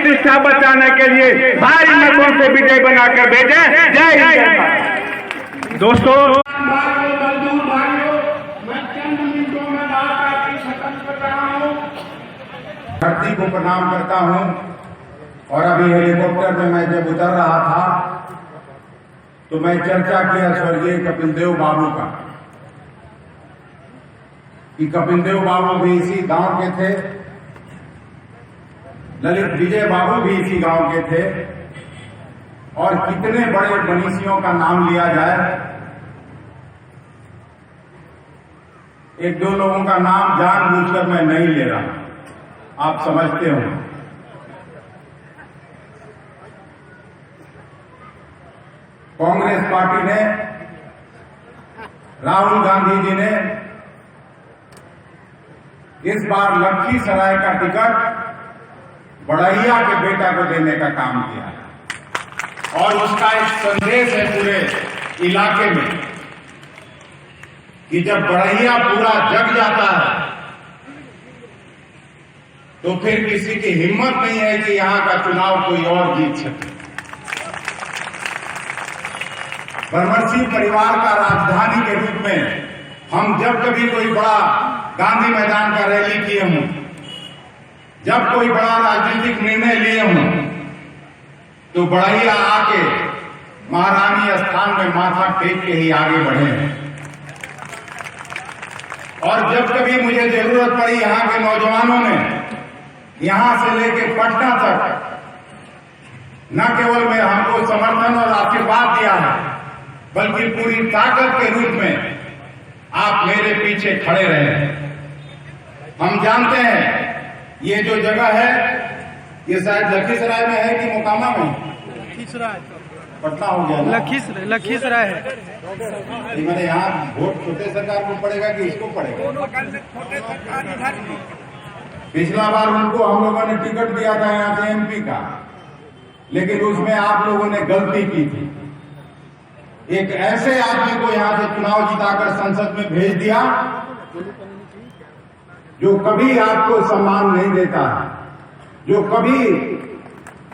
प्रतिष्ठा बचाने के लिए भारी मतों से विजय बनाकर भेजे। जय हिंद। दोस्तों, धरती को प्रणाम करता हूं। और अभी हेलीकॉप्टर में मैं जब उतर रहा था तो मैं चर्चा किया स्वर्गीय कपिल देव बाबू का, कि कपिल देव बाबू भी इसी गांव के थे, ललित विजय बाबू भी इसी गांव के थे, और कितने बड़े मनीषियों का नाम लिया जाए, एक दो लोगों का नाम जानबूझकर मैं नहीं ले रहा, आप समझते हो। कांग्रेस पार्टी ने, राहुल गांधी जी ने इस बार लखीसराय का टिकट बड़ैया के बेटा को देने का काम किया है, और उसका एक संदेश है पूरे इलाके में कि जब बड़ैया पूरा जग जाता है तो फिर किसी की हिम्मत नहीं है कि यहां का चुनाव कोई और जीत सके। ब्रह्मर्षि परिवार का राजधानी के रूप में हम जब कभी कोई बड़ा गांधी मैदान का रैली किए हों, जब कोई बड़ा राजनीतिक निर्णय लिए हों, तो बड़ैया आके महारानी स्थान में माथा टेक के ही आगे बढ़े हैं। और जब कभी मुझे जरूरत पड़ी यहां के नौजवानों ने यहां से लेकर पटना तक न केवल में हमको समर्थन और आशीर्वाद दिया है, बल्कि पूरी ताकत के रूप में आप मेरे पीछे खड़े रहे। हम जानते हैं ये जो जगह है ये शायद लखीसराय में है कि मोकामा में? लखीसराय, पटना हो गया, लखीसराय है। मैंने यहाँ वोट छोटे सरकार को पड़ेगा कि इसको पड़ेगा? पिछला बार उनको हम लोगों ने टिकट दिया था यहाँ से एमपी का, लेकिन उसमें आप लोगों ने गलती की थी। एक ऐसे आदमी को यहां से चुनाव जिताकर संसद में भेज दिया जो कभी आपको सम्मान नहीं देता, जो कभी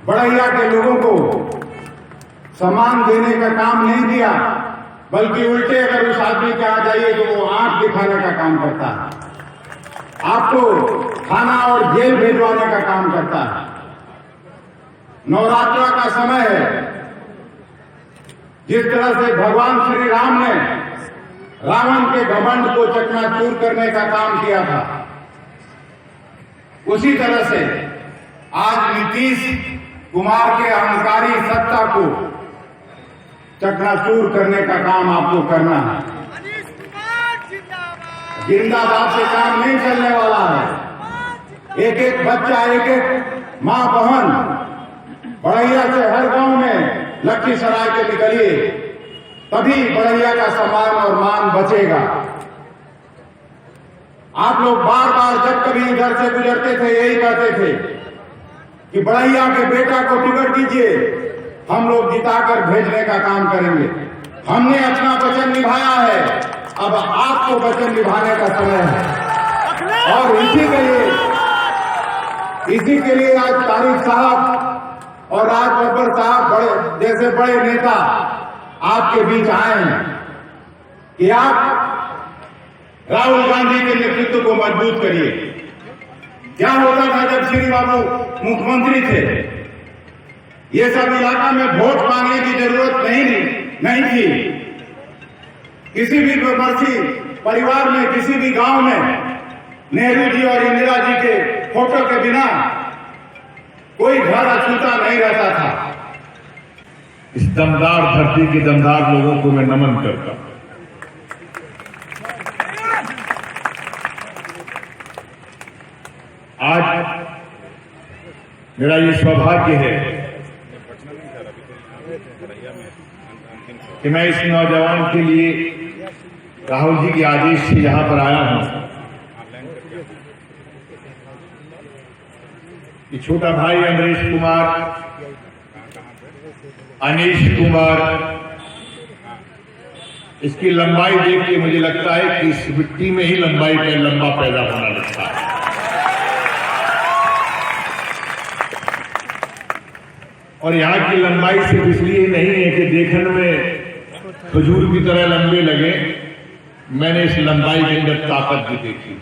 बड़ैया के लोगों को सम्मान देने का काम नहीं किया, बल्कि उल्टे अगर उस आदमी के आ जाइए तो वो आंख दिखाने का काम करता है, आपको थाना और जेल भेजवाने का काम करता है। नवरात्रा का समय है, जिस तरह से भगवान श्री राम ने रावण के घमंड को चकनाचूर करने का काम किया था, उसी तरह से आज नीतीश कुमार के अहंकारी सत्ता को चकनाचूर करने का काम आपको करना है। जिंदाबाद से काम नहीं चलने वाला है। एक एक बच्चा, एक एक मां बहन बड़ैया से हर गांव में लखीसराय के निकलिए, तभी बड़ैया का सम्मान और मान बचेगा। आप लोग बार बार जब कभी इधर से गुजरते थे यही कहते थे कि बड़ैया के बेटा को टिकट दीजिए, हम लोग जिताकर भेजने का काम करेंगे। हमने अपना वचन निभाया है, अब आपको वचन निभाने का समय है। और इसी के लिए आज तारिक साहब और राज बब्बर साहब बड़े जैसे बड़े नेता आपके बीच आए हैं कि आप राहुल गांधी के नेतृत्व को मजबूत करिए। क्या होता था जब श्री बाबू मुख्यमंत्री थे, ये सब इलाका में वोट मांगने की जरूरत नहीं थी। किसी भी ब्रह्मर्षि परिवार में, किसी भी गांव में नेहरू जी और इंदिरा जी के फोटो के बिना कोई घर अछूता नहीं रहता था। इस दमदार धरती के दमदार लोगों को मैं नमन करता हूं। आज मेरा ये सौभाग्य है कि मैं इस नौजवान के लिए राहुल जी के आदेश से यहां पर आया हूं। ये छोटा भाई अमरीश कुमार, अनीश कुमार, इसकी लंबाई देख के मुझे लगता है कि इस मिट्टी में ही लंबाई का लंबा पैदा होना लगता है। और यहाँ की लंबाई सिर्फ इसलिए नहीं है कि देखने में खजूर की तरह लंबे लगे, मैंने इस लंबाई के अंदर ताकत भी देखी।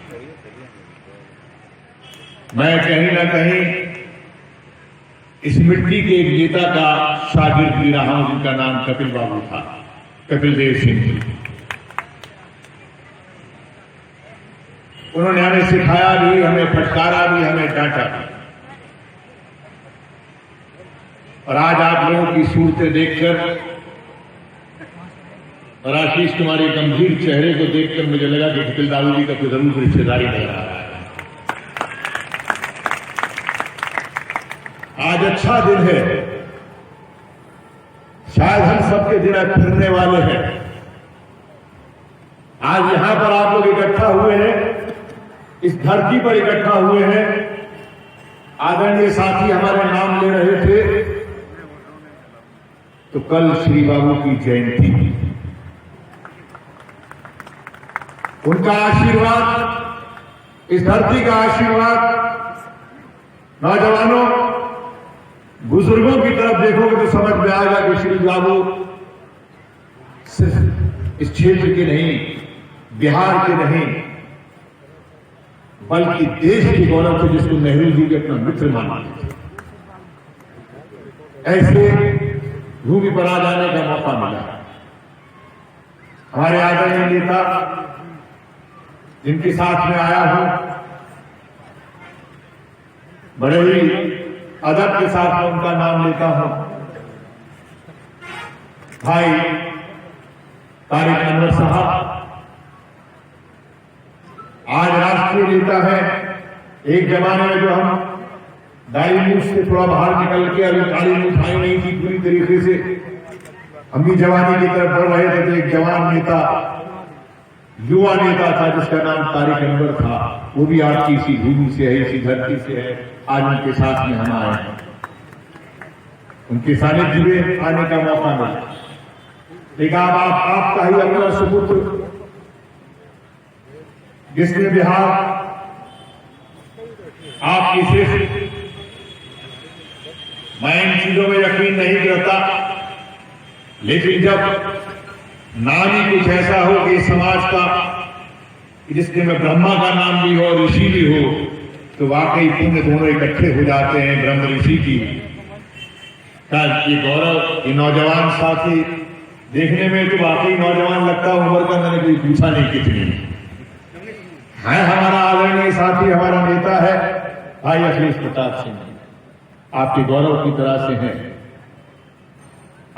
मैं कहीं ना कहीं इस मिट्टी के एक नेता का शागिर्द भी रहा हूं, जिनका नाम कपिल बाबू था, कपिल देव सिंह जी। उन्होंने हमें सिखाया भी, हमें फटकारा भी, हमें डांटा भी। और आज आप लोगों की सूरतें देखकर और आशीष कुमार गंभीर चेहरे को देखकर मुझे लगा कि कपिल बाबू जी का कोई जरूर रिश्तेदारी नहीं रहा है। आज अच्छा दिन है, शायद हम सबके दिन आज फिरने वाले हैं। आज यहां पर आप लोग इकट्ठा हुए हैं, इस धरती पर इकट्ठा हुए हैं। आदरणीय साथी हमारे नाम ले रहे थे, तो कल श्री बाबू की जयंती थी। उनका आशीर्वाद, इस धरती का आशीर्वाद, नौजवानों बुजुर्गों की तरफ देखोगे तो समझ में आएगा कि श्री बाबू सिर्फ इस क्षेत्र के नहीं, बिहार के नहीं, बल्कि देश के गौरव थे, जिसको नेहरू जी के अपना मित्र मानते थे। ऐसे भूमि पर आ जाने का मौका मिला। हमारे आदरणीय नेता जिनके साथ में आया हूं, बड़े ही अदब के साथ में उनका नाम लेता हूं, भाई तारिक अनवर साहब। आज राष्ट्रीय नेता है। एक जमाने में जो हम दाई मूछ से थोड़ा बाहर निकल के अभी काली मूछ आई नहीं थी पूरी तरीके से, हम भी जवानी की तरफ बढ़ रहे थे, तो एक जवान नेता, युवा नेता था जिसका नाम तारिक अनवर था। वो भी आपकी इसी भूमि से है, इसी धरती से है। आज उनके साथ में हम आए हैं, उनके सानिध्य में आने का मौका मिला। लेकिन आपका ही अपना सुपुत्र, जिसने बिहार आपकी सिर्फ, मैं इन चीजों में यकीन नहीं करता, लेकिन जब नाम ही कुछ ऐसा हो कि समाज का, जिसके में ब्रह्मा का नाम भी हो, ऋषि भी हो, तो वाकई पुण्य दोनों इकट्ठे हो जाते हैं। ब्रह्म ऋषि की का ये गौरव, ये नौजवान साथी देखने में तो वाकई नौजवान लगता है, उम्र का मैंने कोई पूछा नहीं कितनी है। हमारा आदरणीय साथी, हमारा नेता है भाई अखिलेश प्रताप सिंह, आपके गौरव की तरह से हैं।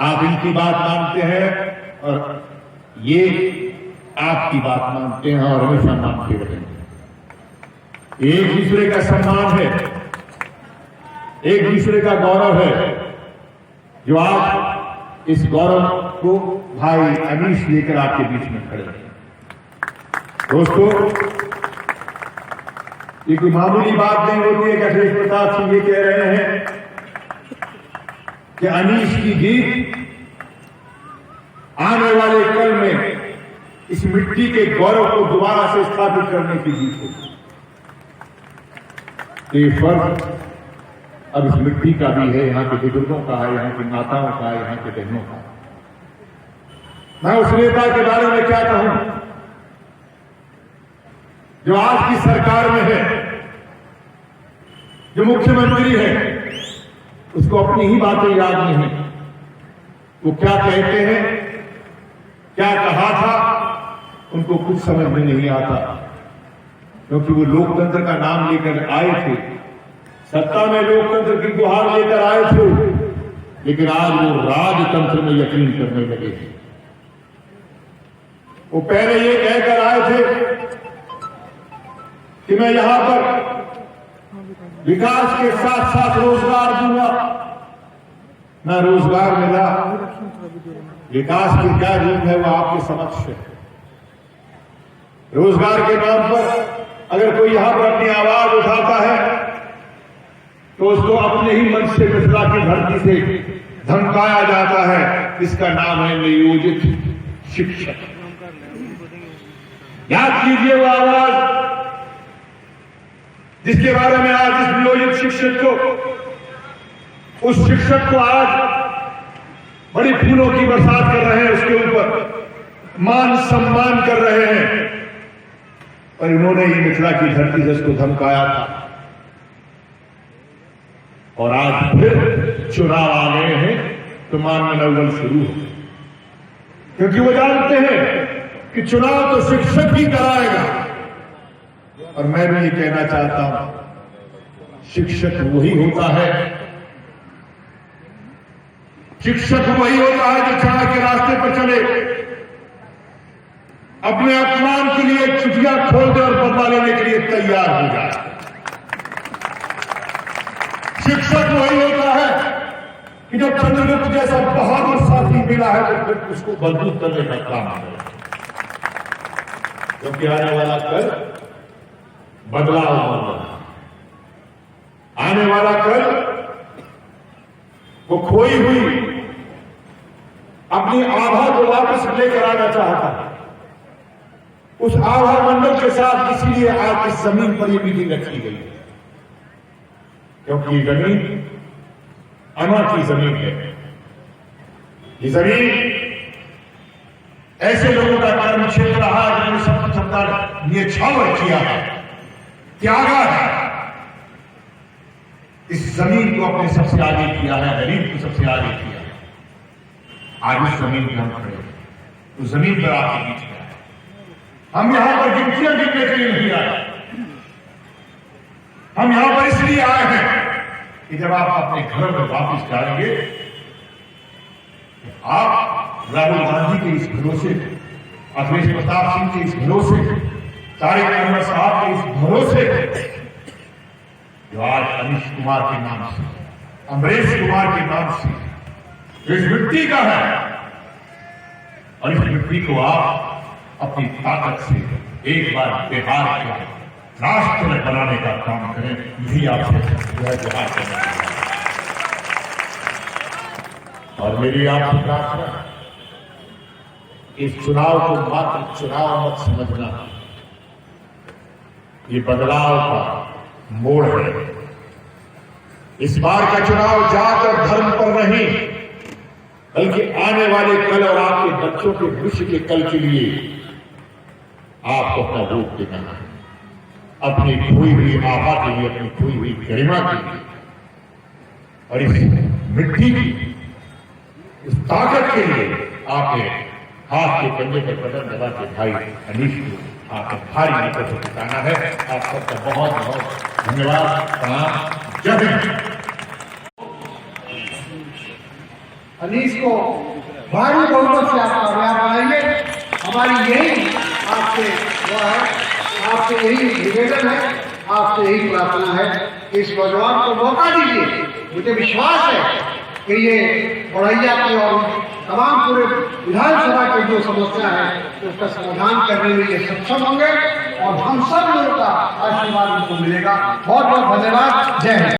आप इनकी बात मानते हैं और ये आपकी बात मानते हैं और हमेशा मानते रहेंगे। एक दूसरे का सम्मान है, एक दूसरे का गौरव है, जो आप इस गौरव को भाई अनीश लेकर आपके बीच में खड़े हैं। दोस्तों, ये कोई मामूली बात नहीं होती है कि अखिलेश प्रताप सिंह ये कह रहे हैं कि अनीश की जीत आने वाले कल में इस मिट्टी के गौरव को दोबारा से स्थापित करने की जीत होगी। ये फर्क अब इस मिट्टी का भी है, यहाँ के बुजुर्गों का है, यहाँ की माताओं का है, यहाँ के बहनों का। मैं उस नेता के बारे में क्या कहूं जो आज की सरकार में है, जो मुख्यमंत्री है, उसको अपनी ही बातें याद नहीं। वो क्या कहते हैं, क्या कहा था, उनको कुछ समझ में नहीं आता, क्योंकि वो लोकतंत्र का नाम लेकर आए थे, सत्ता में लोकतंत्र की गुहार लेकर आए थे, लेकिन आज वो राजतंत्र में यकीन करने लगे थे। वो पहले ये कहकर आए थे कि मैं यहां पर विकास के साथ साथ रोजगार दूंगा। ना रोजगार मिला, विकास की क्या रूप है वो आपके समक्ष है। रोजगार के नाम पर अगर कोई यहां पर अपनी आवाज उठाता है तो उसको अपने ही मन से मिथिला की धरती से धमकाया जाता है। इसका नाम है नियोजित शिक्षक। याद कीजिए वो आवाज जिसके बारे में आज इस नियोजित शिक्षक को उस शिक्षक को आज बड़ी फूलों की बरसात कर रहे हैं, उसके ऊपर मान सम्मान कर रहे हैं। और इन्होंने ही मिथिला की धरती से उसको धमकाया था और आज फिर चुनाव आ गए हैं तो मान मनोबल शुरू हो, क्योंकि वो जानते हैं कि चुनाव तो शिक्षक ही कराएगा। और मैं भी ये कहना चाहता हूं, शिक्षक वही होता है, शिक्षक वही होता है जो छाया के रास्ते पर चले, अपने अपमान के लिए चुटिया खोल दे और बदला लेने के लिए तैयार हो जाए। शिक्षक वही होता है कि जब चंद्रगुप्त जैसा बहादुर साथी मिला है तो फिर उसको बंदूक करने का काम करे, क्योंकि आने वाला कल बदलाव होगा। आने वाला कल वो खोई हुई अपनी आभा को वापस लेकर आना चाहता है। उस आभा मंडल के साथ इसीलिए आज इस जमीन पर यह मीटिंग रखी गई है, क्योंकि ये जमीन अमर की जमीन है। ये जमीन ऐसे लोगों का कर्म क्षेत्र रहा है जिन्होंने सबसे सबका न्यौछावर किया है, त्यागा है, इस जमीन को अपने सबसे आगे किया है, गरीब को सबसे आगे किया है। आज उस जमीन पर हम खड़े हैं, उस जमीन पर आपके बीच में हम यहां पर गिनतियां गिनने के लिए नहीं आए, हम यहां पर इसलिए आए हैं कि जब आप अपने घर में वापस जाएंगे, आप राहुल गांधी के इस भरोसे, अखिलेश प्रताप सिंह के इस भरोसे, तारिक अहमद साहब के इस भरोसे, जो आज अनीश कुमार के नाम से, अमरीश कुमार के नाम से इस मिट्टी का है, और इस मिट्टी को आप अपनी ताकत से एक बार बिहार के राष्ट्र बनाने का काम करें, यही आपसे बिहार करना है। और मेरी आपसे प्रार्थना, इस चुनाव को मात्र चुनाव मत समझना, ये बदलाव का मोड़ है। इस बार का चुनाव जात और धर्म पर नहीं, बल्कि आने वाले कल और आपके बच्चों के भविष्य के कल के लिए आपको अपना वोट देना है, अपनी खोई हुई आभा के लिए, अपनी खोई हुई गरिमा के लिए, और इस मिट्टी की इस ताकत के लिए आपके हाथ के कंधे पर बटन दबा के भाई अनीश को आपको भारी मदद से जिताना है। आप सबका बहुत बहुत धन्यवाद, प्रणाम, जय हिंद। अनीश को भारी बहुमत से आप कामयाब बनाइए, हमारी यही आपसे वो है, आपसे यही निवेदन है, आपसे यही प्रार्थना है कि इस नौजवान को मौका दीजिए। मुझे विश्वास है कि ये बड़ैया के और तमाम पूरे विधानसभा की जो समस्या है उसका समाधान करने में ये सक्षम होंगे और हम सब लोगों का आशीर्वाद उनको मिलेगा। बहुत बहुत धन्यवाद, जय हिंद।